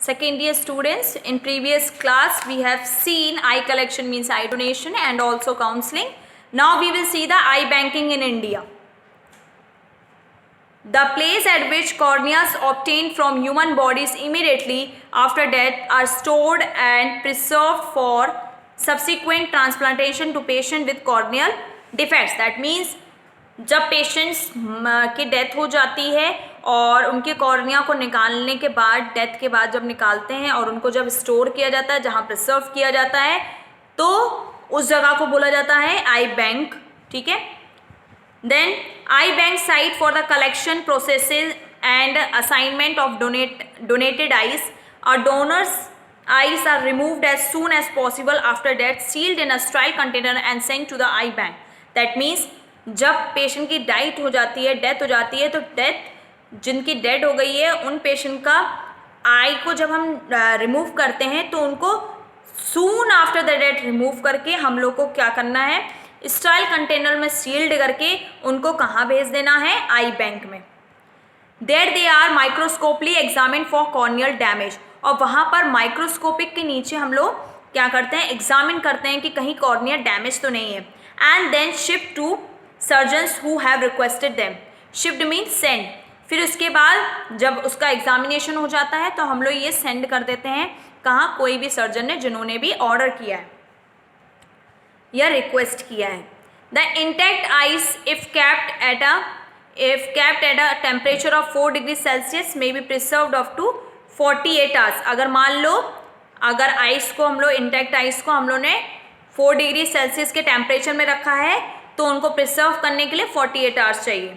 Second year students, in previous class we have seen eye collection means eye donation and also counseling. Now we will see the eye banking in India. The place at which corneas obtained from human bodies immediately after death are stored and preserved for subsequent transplantation to patient with corneal defects. That means जब patients की death हो जाती है और उनके cornea को निकालने के बाद, डेथ के बाद जब निकालते हैं और उनको जब स्टोर किया जाता है, जहाँ प्रिजर्व किया जाता है, तो उस जगह को बोला जाता है आई बैंक. ठीक है. Then eye bank site for the collection processes and assignment of donated eyes. A donor's eyes are removed as soon as possible after death, sealed in a sterile container and sent to the eye bank. That means जब patient की death हो जाती है, तो death जिनकी dead हो गई है उन पेशेंट का आई को जब हम रिमूव करते हैं तो उनको soon after the death remove करके हम लोग को क्या करना है, स्टाइल कंटेनर में सील्ड करके उनको कहाँ भेज देना है, आई बैंक में. There they are microscopically examined for corneal damage. और वहाँ पर माइक्रोस्कोपिक के नीचे हम लोग क्या करते हैं, एग्जामिन करते हैं कि कहीं कॉर्निया डैमेज तो नहीं है. And then shift to surgeons who have requested them. Shift means send. फिर उसके बाद जब उसका एग्जामिनेशन हो जाता है तो हम लोग ये सेंड कर देते हैं कहाँ, कोई भी सर्जन ने जिन्होंने भी ऑर्डर किया है या रिक्वेस्ट किया है. The intact eyes if kept at a temperature of 4 degree celsius may be preserved up to 48 hours. अगर मान लो अगर आइस को हम लोग इंटैक्ट आइस को हम लोग ने 4 डिग्री सेल्सियस के टेम्परेचर में रखा है तो उनको प्रिजर्व करने के लिए 48 आवर्स चाहिए.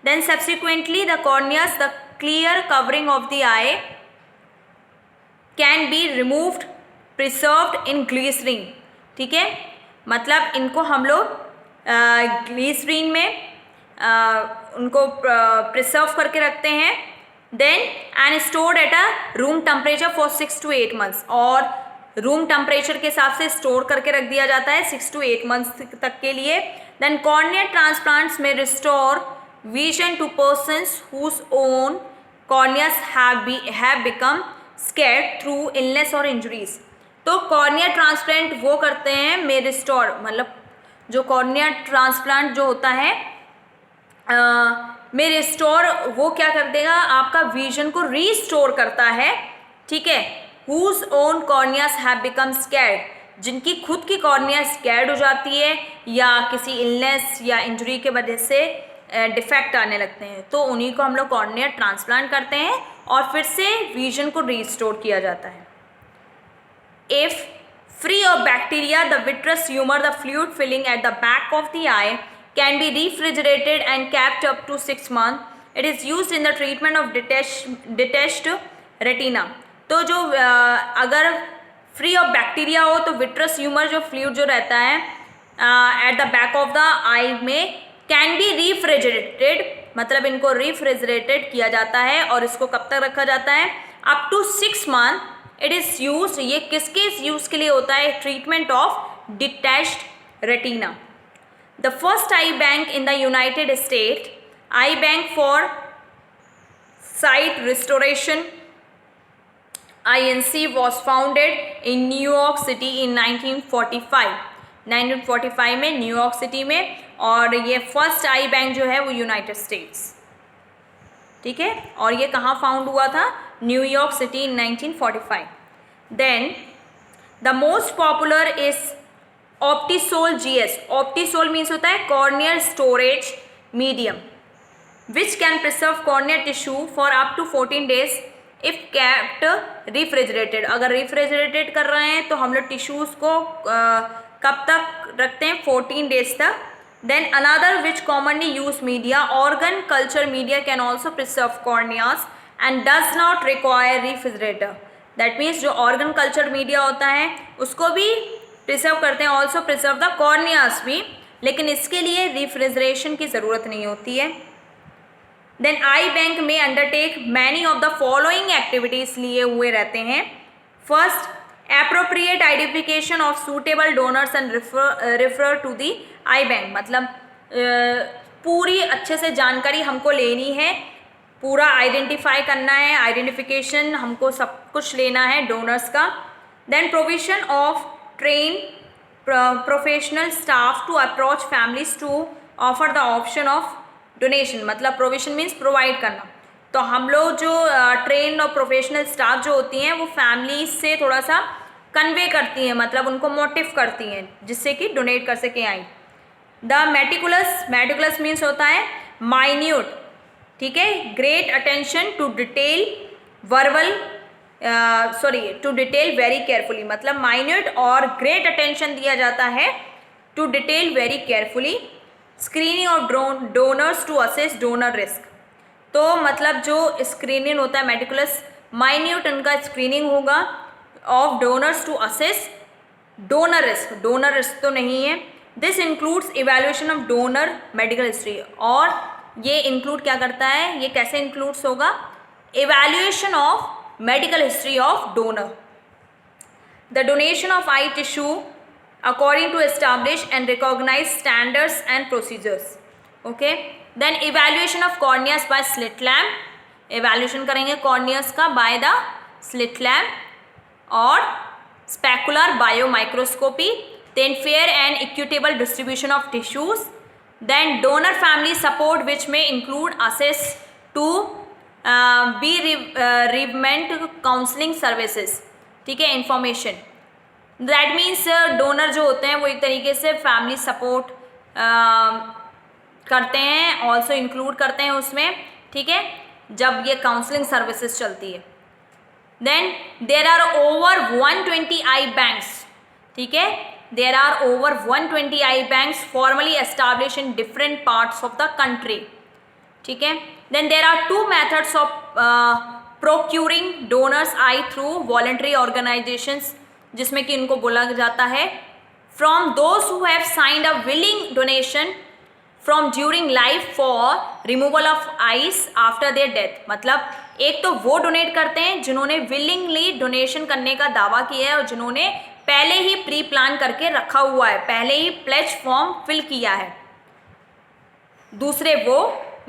Then subsequently the corneas, the clear covering of the eye can be removed, preserved in glycerine. ठीक है, मतलब इनको हम लोग ग्लिसरीन में उनको प्रिजर्व करके रखते हैं. Then and stored at a room temperature for 6 to 8 months. और रूम टेम्परेचर के हिसाब से स्टोर करके रख दिया जाता है 6 to 8 months तक के लिए. देन कॉर्निया ट्रांसप्लांट्स में restore vision to persons whose own corneas have become scarred through illness और इंजरीज. तो कॉर्निया ट्रांसप्लांट वो करते हैं में रिस्टोर, मतलब जो कॉर्निया ट्रांसप्लांट जो होता है में रिस्टोर, वो क्या कर देगा, आपका विजन को रीस्टोर करता है. ठीक है. Whose own corneas have become scarred, जिनकी खुद की कॉर्निया स्कैर्ड हो जाती है या किसी इलनेस या इंजरी के वजह से डिफेक्ट आने लगते हैं, तो उन्हीं को हम लोग कॉर्निया ट्रांसप्लांट करते हैं और फिर से विजन को रीस्टोर किया जाता है. If free of bacteria the vitreous humour, the fluid filling at the back of the eye can be refrigerated and kept up to 6 months. It is used in the treatment of detached retina. तो जो अगर free of bacteria हो तो vitreous humour जो fluid जो रहता है at the back of the eye में कैन बी refrigerated, मतलब इनको refrigerated किया जाता है. और इसको कब तक रखा जाता है, up to 6 months. It is use, ये किसके यूज़ के लिए होता है, treatment of detached retina. The first eye bank in the United States, eye bank for sight restoration INC, was founded in New York City in 1945. 1945 में New York city में, और ये फर्स्ट आई बैंक जो है वो यूनाइटेड स्टेट्स. ठीक है. और ये कहाँ फाउंड हुआ था, New York city in 1945. Then the most popular is Optisol GS. Optisol means होता है corneal storage medium which can preserve corneal tissue for up to 14 days if kept refrigerated. अगर रिफ्रिजरेटेड कर रहे हैं तो हम लोग टिश्यूज़ को कब तक रखते हैं, 14 days तक. Then another which commonly use media, organ culture media can also preserve corneas and does not require refrigerator. That means जो ऑर्गन कल्चर मीडिया होता है उसको भी प्रिजर्व करते हैं, ऑल्सो प्रिजर्व द कॉर्नियास भी, लेकिन इसके लिए रिफ्रिजरेशन की ज़रूरत नहीं होती है. देन आई बैंक में undertake many of the following activities लिए हुए रहते हैं. First, appropriate identification of suitable donors and refer to the eye bank. मतलब पूरी अच्छे से जानकारी हमको लेनी है पूरा आइडेंटिफाई करना है, आइडेंटिफिकेशन हमको सब कुछ लेना है डोनर्स का. Then provision of train professional staff to approach families to offer the option of donation. मतलब प्रोविजन मीन्स प्रोवाइड करना. तो हम लोग जो ट्रेन और प्रोफेशनल स्टाफ जो होती हैं वो फैमिली से थोड़ा सा कन्वे करती हैं, मतलब उनको मोटिव करती हैं जिससे कि डोनेट कर सकें आई. द मेटिकुलस मीन्स होता है माइन्यूट, ठीक है, great attention to detail verbal to detail very carefully. मतलब माइन्यूट और ग्रेट अटेंशन दिया जाता है to detail very carefully. Screening of donors to assess donor risk. तो मतलब जो स्क्रीनिंग होता है मेटिकुलस, माइन्यूट उनका स्क्रीनिंग होगा of donors to assess donor risk. Donor risk तो नहीं है. This includes evaluation of donor medical history. और ये इंक्लूड क्या करता है, ये कैसे इंक्लूड्स होगा, evaluation of medical history of donor. The donation of eye tissue according to established and recognized standards and procedures. Okay. Then evaluation of corneas by slit lamp. Evaluation करेंगे corneas का by the slit lamp और specular biomicroscopy. Then fair and equitable distribution of tissues. Then donor family support which may include access to bereavement counselling services. ठीक है, information. That means donor जो होते हैं वो एक तरीके से फैमिली सपोर्ट करते हैं, ऑल्सो इंक्लूड करते हैं उसमें. ठीक है, जब ये काउंसलिंग सर्विसेज चलती है. Then there are over 120 eye banks. ठीक है, there are over 120 eye banks formally establish in different parts of the country. ठीक है. Then there are two methods of procuring donors eye through voluntary organizations, जिसमें कि इनको बोला जाता है from those who have signed a willing donation from during life for removal of eyes after their death. मतलब एक तो वो डोनेट करते हैं जिन्होंने willingly डोनेशन करने का दावा किया है और जिन्होंने पहले ही प्री प्लान करके रखा हुआ है, पहले ही प्लेज फॉर्म फिल किया है. दूसरे वो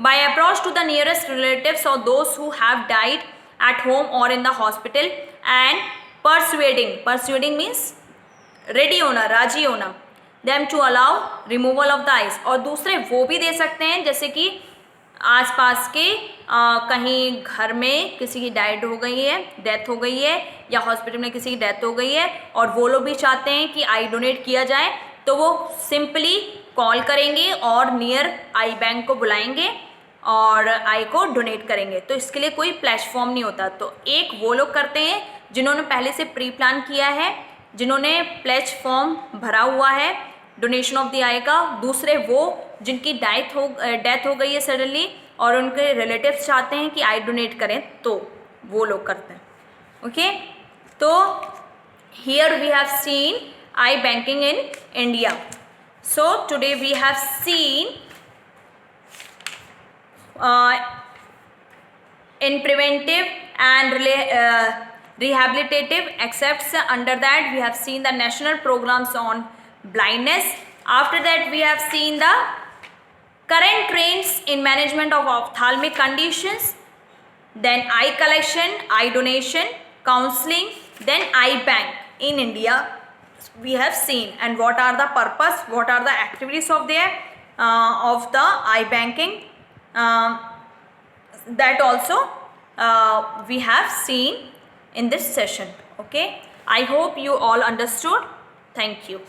by approach to the nearest relatives or those who have died at home or in the hospital and persuading means ready होना, राजी होना, them to allow removal of the eyes. और दूसरे वो भी दे सकते हैं जैसे कि आसपास के कहीं घर में किसी की डेथ हो गई है या हॉस्पिटल में किसी की डेथ हो गई है और वो लोग भी चाहते हैं कि आई डोनेट किया जाए, तो वो सिंपली कॉल करेंगे और नियर आई बैंक को बुलाएंगे और आई को डोनेट करेंगे. तो इसके लिए कोई प्लेटफॉर्म नहीं होता. तो एक वो लोग करते हैं जिन्होंने पहले से प्री प्लान किया है, जिन्होंने प्लेज फॉर्म भरा हुआ है डोनेशन ऑफ द आई का. दूसरे वो जिनकी डेथ हो गई है सडनली और उनके रिलेटिव्स चाहते हैं कि आई डोनेट करें, तो वो लोग करते हैं. ओके. तो here we have seen eye banking in India. So today we have seen in preventive and rehabilitative aspects. Under that we have seen the national programs on blindness. After that we have seen the current trends in management of ophthalmic conditions, then eye collection, eye donation, counseling, then eye bank in India we have seen, and what are the purpose, what are the activities of their of the eye banking, that also we have seen in this session. Okay, I hope you all understood. Thank you.